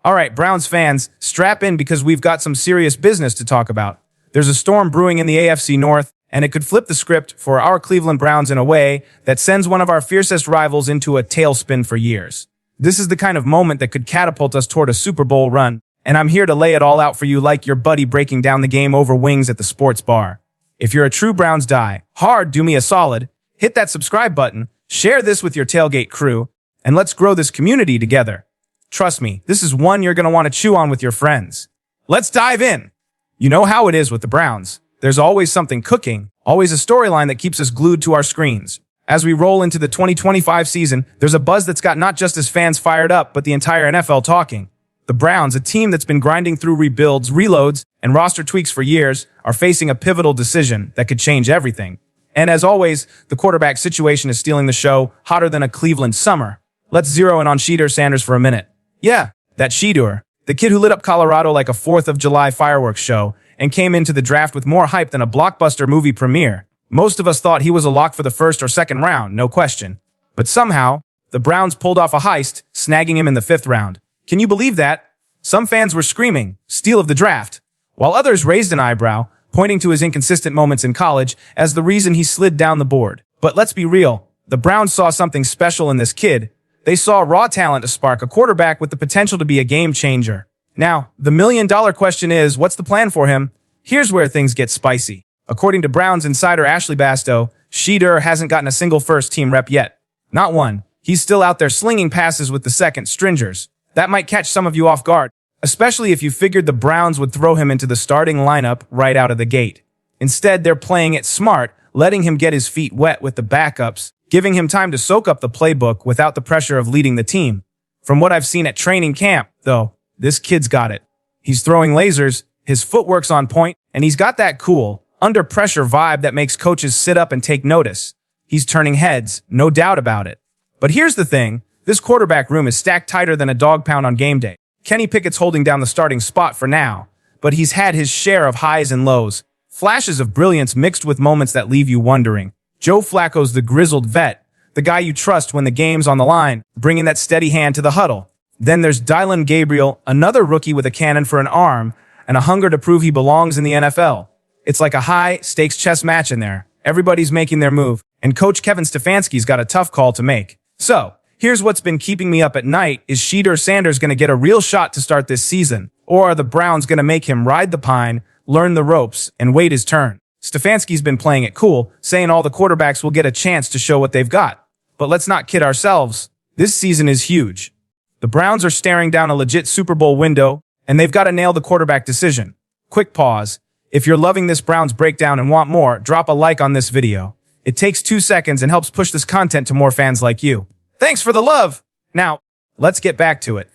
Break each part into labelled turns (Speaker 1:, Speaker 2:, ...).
Speaker 1: All right, Browns fans, strap in because we've got some serious business to talk about. There's a storm brewing in the AFC North, and it could flip the script for our Cleveland Browns in a way that sends one of our fiercest rivals into a tailspin for years. This is the kind of moment that could catapult us toward a Super Bowl run, and I'm here to lay it all out for you like your buddy breaking down the game over wings at the sports bar. If you're a true Browns die hard, do me a solid, hit that subscribe button, share this with your tailgate crew, and let's grow this community together. Trust me, this is one you're going to want to chew on with your friends. Let's dive in. You know how it is with the Browns. There's always something cooking, always a storyline that keeps us glued to our screens. As we roll into the 2025 season, there's a buzz that's got not just as fans fired up, but the entire NFL talking. The Browns, a team that's been grinding through rebuilds, reloads, and roster tweaks for years, are facing a pivotal decision that could change everything. And as always, the quarterback situation is stealing the show, hotter than a Cleveland summer. Let's zero in on Shedeur Sanders for a minute. Yeah, that Shedeur, the kid who lit up Colorado like a 4th of July fireworks show and came into the draft with more hype than a blockbuster movie premiere. Most of us thought he was a lock for the first or second round, no question. But somehow, the Browns pulled off a heist, snagging him in the 5th round. Can you believe that? Some fans were screaming, steal of the draft, while others raised an eyebrow, pointing to his inconsistent moments in college as the reason he slid down the board. But let's be real, the Browns saw something special in this kid. They saw raw talent to spark a quarterback with the potential to be a game changer. Now, the million-dollar question is, what's the plan for him? Here's where things get spicy. According to Browns insider Ashley Bastow, Shedeur hasn't gotten a single first-team rep yet. Not one. He's still out there slinging passes with the second stringers. That might catch some of you off guard, especially if you figured the Browns would throw him into the starting lineup right out of the gate. Instead, they're playing it smart, letting him get his feet wet with the backups, giving him time to soak up the playbook without the pressure of leading the team. From what I've seen at training camp, though, this kid's got it. He's throwing lasers, his footwork's on point, and he's got that cool, under-pressure vibe that makes coaches sit up and take notice. He's turning heads, no doubt about it. But here's the thing, this quarterback room is stacked tighter than a dog pound on game day. Kenny Pickett's holding down the starting spot for now, but he's had his share of highs and lows, flashes of brilliance mixed with moments that leave you wondering. Joe Flacco's the grizzled vet, the guy you trust when the game's on the line, bringing that steady hand to the huddle. Then there's Dylan Gabriel, another rookie with a cannon for an arm and a hunger to prove he belongs in the NFL. It's like a high-stakes chess match in there. Everybody's making their move, and Coach Kevin Stefanski's got a tough call to make. So, here's what's been keeping me up at night. Is Shedeur Sanders going to get a real shot to start this season? Or are the Browns going to make him ride the pine, learn the ropes, and wait his turn? Stefanski's been playing it cool, saying all the quarterbacks will get a chance to show what they've got. But let's not kid ourselves. This season is huge. The Browns are staring down a legit Super Bowl window, and they've got to nail the quarterback decision. Quick pause. If you're loving this Browns breakdown and want more, drop a like on this video. It takes 2 seconds and helps push this content to more fans like you. Thanks for the love! Now, let's get back to it.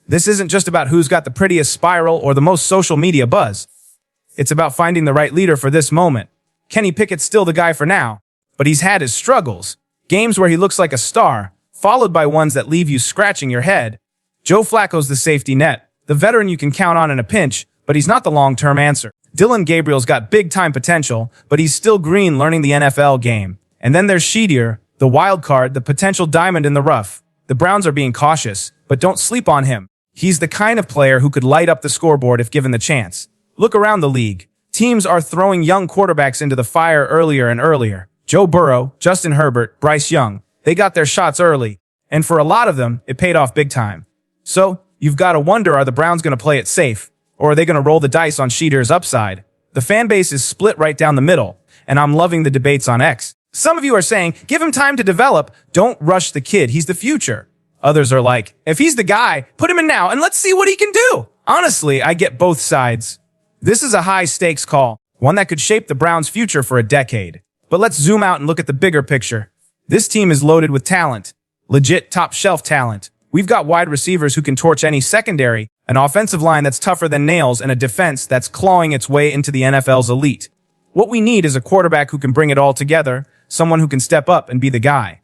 Speaker 1: This isn't just about who's got the prettiest spiral or the most social media buzz. It's about finding the right leader for this moment. Kenny Pickett's still the guy for now, but he's had his struggles. Games where he looks like a star, followed by ones that leave you scratching your head. Joe Flacco's the safety net, the veteran you can count on in a pinch, but he's not the long-term answer. Dylan Gabriel's got big-time potential, but he's still green learning the NFL game. And then there's Shedeur, the wild card, the potential diamond in the rough. The Browns are being cautious, but don't sleep on him. He's the kind of player who could light up the scoreboard if given the chance. Look around the league. Teams are throwing young quarterbacks into the fire earlier and earlier. Joe Burrow, Justin Herbert, Bryce Young. They got their shots early, and for a lot of them, it paid off big time. So, you've got to wonder, are the Browns going to play it safe, or are they going to roll the dice on Shedeur's upside? The fan base is split right down the middle, and I'm loving the debates on X. Some of you are saying, give him time to develop, don't rush the kid, he's the future. Others are like, if he's the guy, put him in now and let's see what he can do. Honestly, I get both sides. This is a high-stakes call, one that could shape the Browns' future for a decade. But let's zoom out and look at the bigger picture. This team is loaded with talent, legit top-shelf talent. We've got wide receivers who can torch any secondary, an offensive line that's tougher than nails, and a defense that's clawing its way into the NFL's elite. What we need is a quarterback who can bring it all together, someone who can step up and be the guy.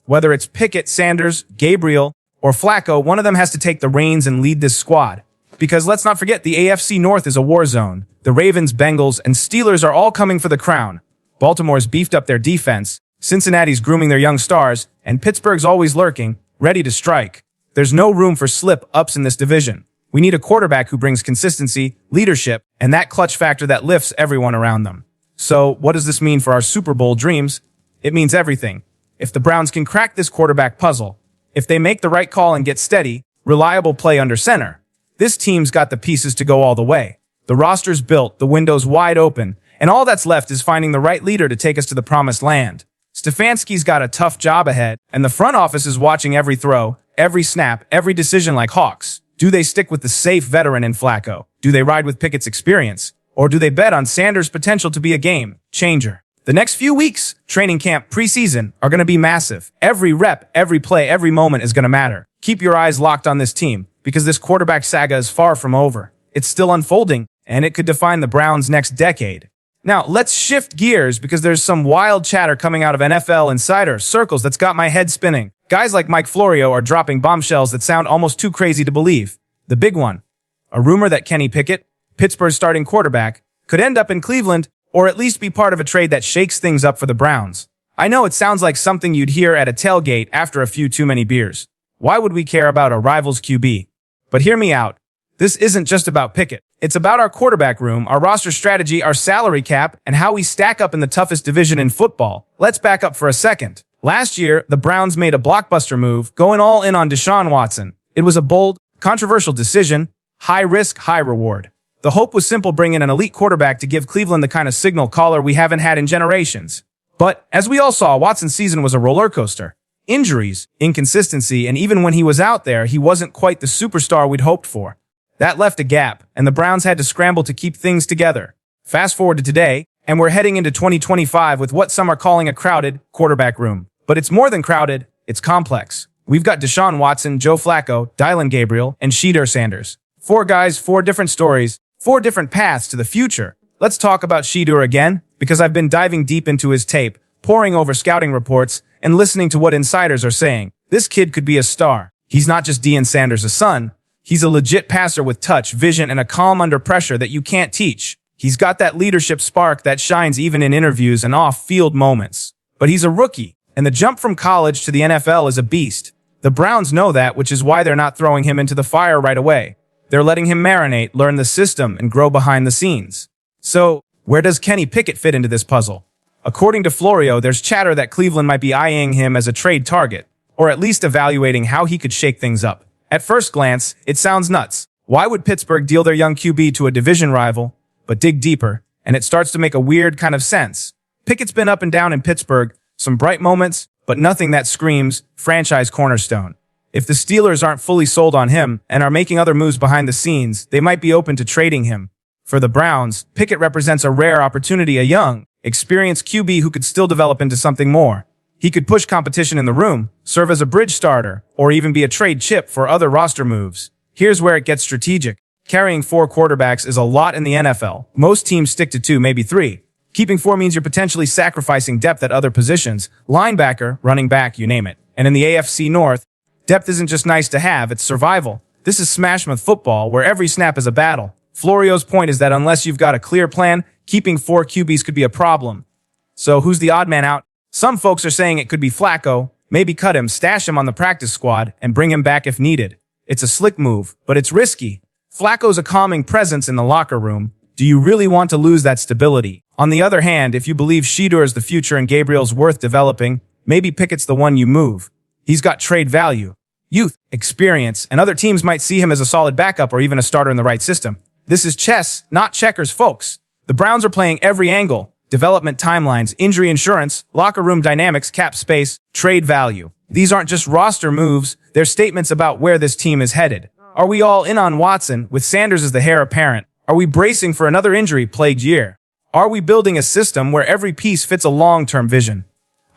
Speaker 1: Whether it's Pickett, Sanders, Gabriel, or Flacco, one of them has to take the reins and lead this squad. Because let's not forget, the AFC North is a war zone. The Ravens, Bengals, and Steelers are all coming for the crown. Baltimore's beefed up their defense, Cincinnati's grooming their young stars, and Pittsburgh's always lurking, ready to strike. There's no room for slip-ups in this division. We need a quarterback who brings consistency, leadership, and that clutch factor that lifts everyone around them. So, what does this mean for our Super Bowl dreams? It means everything. If the Browns can crack this quarterback puzzle, if they make the right call and get steady, reliable play under center, this team's got the pieces to go all the way. The roster's built, the window's wide open, and all that's left is finding the right leader to take us to the promised land. Stefanski's got a tough job ahead, and the front office is watching every throw, every snap, every decision like hawks. Do they stick with the safe veteran in Flacco? Do they ride with Pickett's experience? Or do they bet on Sanders' potential to be a game changer? The next few weeks, training camp, preseason, are going to be massive. Every rep, every play, every moment is going to matter. Keep your eyes locked on this team, because this quarterback saga is far from over. It's still unfolding, and it could define the Browns' next decade. Now, let's shift gears because there's some wild chatter coming out of NFL insider circles that's got my head spinning. Guys like Mike Florio are dropping bombshells that sound almost too crazy to believe. The big one, a rumor that Kenny Pickett, Pittsburgh's starting quarterback, could end up in Cleveland or at least be part of a trade that shakes things up for the Browns. I know it sounds like something you'd hear at a tailgate after a few too many beers. Why would we care about a rival's QB? But hear me out. This isn't just about Pickett. It's about our quarterback room, our roster strategy, our salary cap, and how we stack up in the toughest division in football. Let's back up for a second. Last year, the Browns made a blockbuster move, going all in on Deshaun Watson. It was a bold, controversial decision, high risk, high reward. The hope was simple: bring in an elite quarterback to give Cleveland the kind of signal caller we haven't had in generations. But, as we all saw, Watson's season was a roller coaster. Injuries, inconsistency, and even when he was out there, he wasn't quite the superstar we'd hoped for. That left a gap, and the Browns had to scramble to keep things together. Fast forward to today, and we're heading into 2025 with what some are calling a crowded quarterback room. But it's more than crowded, it's complex. We've got Deshaun Watson, Joe Flacco, Dylan Gabriel, and Shedeur Sanders. 4 guys, 4 different stories, 4 different paths to the future. Let's talk about Shedeur again, because I've been diving deep into his tape, poring over scouting reports, and listening to what insiders are saying. This kid could be a star. He's not just Deion Sanders' son. He's a legit passer with touch, vision, and a calm under pressure that you can't teach. He's got that leadership spark that shines even in interviews and off-field moments. But he's a rookie, and the jump from college to the NFL is a beast. The Browns know that, which is why they're not throwing him into the fire right away. They're letting him marinate, learn the system, and grow behind the scenes. So, where does Kenny Pickett fit into this puzzle? According to Florio, there's chatter that Cleveland might be eyeing him as a trade target, or at least evaluating how he could shake things up. At first glance, it sounds nuts. Why would Pittsburgh deal their young QB to a division rival? But dig deeper, and it starts to make a weird kind of sense. Pickett's been up and down in Pittsburgh, some bright moments, but nothing that screams franchise cornerstone. If the Steelers aren't fully sold on him and are making other moves behind the scenes, they might be open to trading him. For the Browns, Pickett represents a rare opportunity, a young, experienced QB who could still develop into something more. He could push competition in the room, serve as a bridge starter, or even be a trade chip for other roster moves. Here's where it gets strategic. Carrying 4 quarterbacks is a lot in the NFL. Most teams stick to 2, maybe 3. Keeping 4 means you're potentially sacrificing depth at other positions, linebacker, running back, you name it. And in the AFC North, depth isn't just nice to have, it's survival. This is smash-mouth football, where every snap is a battle. Florio's point is that unless you've got a clear plan, keeping 4 QBs could be a problem. So who's the odd man out? Some folks are saying it could be Flacco. Maybe cut him, stash him on the practice squad, and bring him back if needed. It's a slick move, but it's risky. Flacco's a calming presence in the locker room. Do you really want to lose that stability? On the other hand, if you believe Shedeur is the future and Gabriel's worth developing, maybe Pickett's the one you move. He's got trade value, youth, experience, and other teams might see him as a solid backup or even a starter in the right system. This is chess, not checkers, folks. The Browns are playing every angle. Development timelines, injury insurance, locker room dynamics, cap space, trade value. These aren't just roster moves, they're statements about where this team is headed. Are we all in on Watson, with Sanders as the heir apparent? Are we bracing for another injury-plagued year? Are we building a system where every piece fits a long-term vision?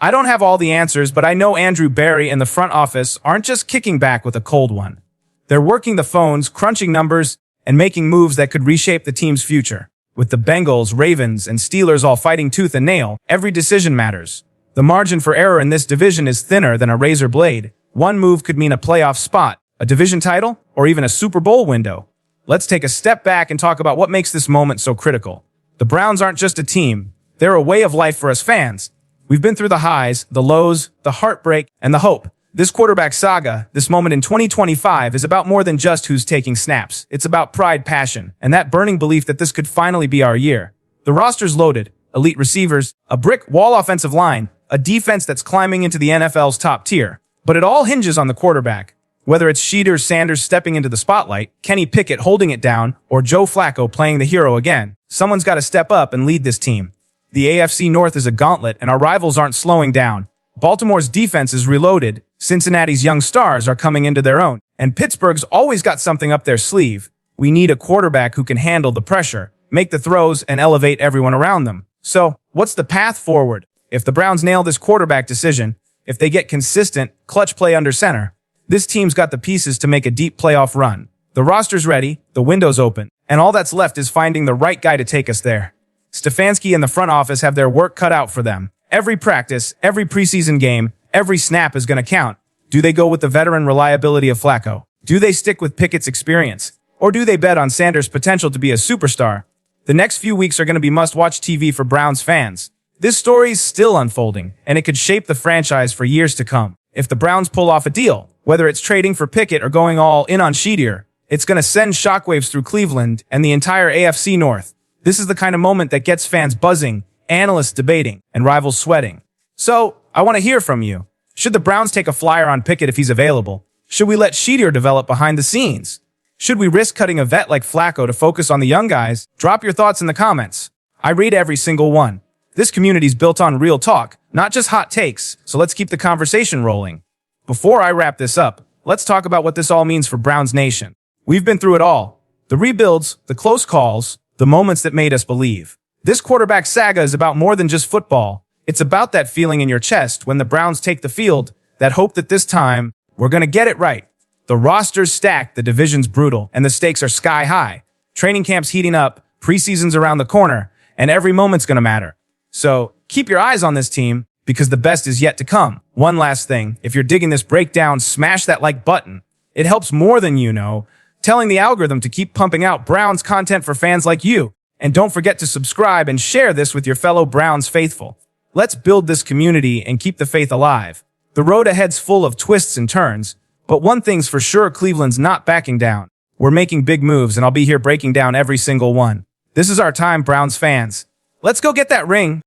Speaker 1: I don't have all the answers, but I know Andrew Berry and the front office aren't just kicking back with a cold one. They're working the phones, crunching numbers, and making moves that could reshape the team's future. With the Bengals, Ravens, and Steelers all fighting tooth and nail, every decision matters. The margin for error in this division is thinner than a razor blade. One move could mean a playoff spot, a division title, or even a Super Bowl window. Let's take a step back and talk about what makes this moment so critical. The Browns aren't just a team. They're a way of life for us fans. We've been through the highs, the lows, the heartbreak, and the hope. This quarterback saga, this moment in 2025, is about more than just who's taking snaps. It's about pride, passion, and that burning belief that this could finally be our year. The roster's loaded, elite receivers, a brick wall offensive line, a defense that's climbing into the NFL's top tier. But it all hinges on the quarterback. Whether it's Shedeur Sanders stepping into the spotlight, Kenny Pickett holding it down, or Joe Flacco playing the hero again, someone's got to step up and lead this team. The AFC North is a gauntlet, and our rivals aren't slowing down. Baltimore's defense is reloaded, Cincinnati's young stars are coming into their own, and Pittsburgh's always got something up their sleeve. We need a quarterback who can handle the pressure, make the throws, and elevate everyone around them. So, what's the path forward? If the Browns nail this quarterback decision, if they get consistent, clutch play under center, this team's got the pieces to make a deep playoff run. The roster's ready, the window's open, and all that's left is finding the right guy to take us there. Stefanski and the front office have their work cut out for them. Every practice, every preseason game, every snap is going to count. Do they go with the veteran reliability of Flacco? Do they stick with Pickett's experience? Or do they bet on Sanders' potential to be a superstar? The next few weeks are going to be must-watch TV for Browns fans. This story's still unfolding, and it could shape the franchise for years to come. If the Browns pull off a deal, whether it's trading for Pickett or going all in on Shedeur, it's going to send shockwaves through Cleveland and the entire AFC North. This is the kind of moment that gets fans buzzing, analysts debating, and rivals sweating. So, I want to hear from you. Should the Browns take a flyer on Pickett if he's available? Should we let Shedeur develop behind the scenes? Should we risk cutting a vet like Flacco to focus on the young guys? Drop your thoughts in the comments. I read every single one. This community's built on real talk, not just hot takes, so let's keep the conversation rolling. Before I wrap this up, let's talk about what this all means for Browns Nation. We've been through it all. The rebuilds, the close calls, the moments that made us believe. This quarterback saga is about more than just football. It's about that feeling in your chest when the Browns take the field, that hope that this time, we're going to get it right. The roster's stacked, the division's brutal, and the stakes are sky high. Training camp's heating up, preseason's around the corner, and every moment's going to matter. So, keep your eyes on this team, because the best is yet to come. One last thing, if you're digging this breakdown, smash that like button. It helps more than you know, telling the algorithm to keep pumping out Browns content for fans like you. And don't forget to subscribe and share this with your fellow Browns faithful. Let's build this community and keep the faith alive. The road ahead's full of twists and turns, but one thing's for sure, Cleveland's not backing down. We're making big moves, and I'll be here breaking down every single one. This is our time, Browns fans. Let's go get that ring.